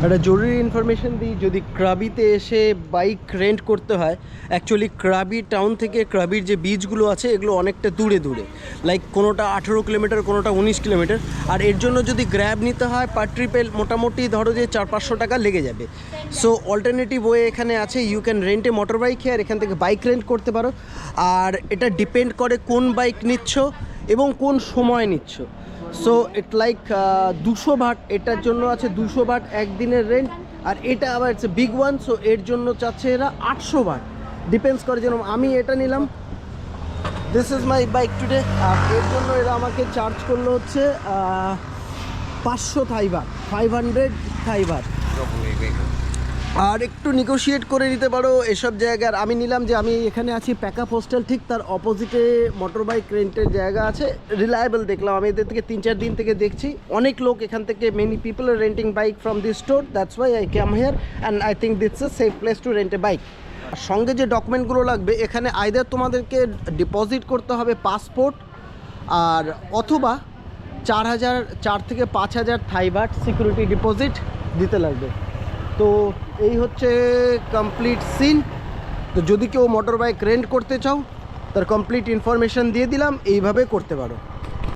একটা জরুরি ইনফরমেশন দিই, যদি ক্রাবিতে এসে বাইক রেন্ট করতে হয়, অ্যাকচুয়ালি ক্রাবি টাউন থেকে ক্রাবির যে বিচগুলো আছে এগুলো অনেকটা দূরে দূরে, লাইক কোনোটা 18 কিলোমিটার, কোনোটা 19 কিলোমিটার। আর এর জন্য যদি গ্র্যাব নিতে হয় পার ট্রিপে মোটামুটি ধরো যে 400-500 টাকা লেগে যাবে। সো অল্টারনেটিভ ওয়ে এখানে আছে, you can rent a motor bike here, এখান থেকে বাইক রেন্ট করতে পারো। আর এটা ডিপেন্ড করে কোন বাইক নিচ্ছ এবং কোন সময় নিচ্ছ। সো ইট লাইক 200 বাট এটার জন্য আছে, 200 বাট একদিনের রেন্ট। আর এটা আবার ইটস বিগ ওয়ান, সো এর জন্য চাচ্ছে এরা 800 বাট। ডিপেন্ডস করে, যেরকম আমি এটা নিলাম, this is my bike today, আর এর জন্য এরা আমাকে চার্জ করলো হচ্ছে 500 থাই বাট, 500 থাই বাট। আর একটু নেগোশিয়েট করে নিতে পারো এসব জায়গার। আমি নিলাম যে আমি এখানে আছি প্যাকআপ হোস্টেল, ঠিক তার অপোজিটে মোটর বাইক রেন্টের জায়গা আছে, রিলায়েবল দেখলাম আমি এদের থেকে 3-4 দিন থেকে দেখছি অনেক লোক এখান থেকে, many people are renting bike from this store, that's why I come here and I think it's a safe place to rent a bike. সঙ্গে যে ডকুমেন্টগুলো লাগবে এখানে আইদার তোমাদেরকে ডিপোজিট করতে হবে পাসপোর্ট, আর অথবা 4 থেকে 5,000 থাই বাট সিকিউরিটি ডিপোজিট দিতে লাগবে। তো এই হচ্ছে কমপ্লিট সিন। তো যদি কেউ মোটর বাইক রেন্ট করতে চাও, তার কমপ্লিট ইনফরমেশন দিয়ে দিলাম, এইভাবে করতে পারো।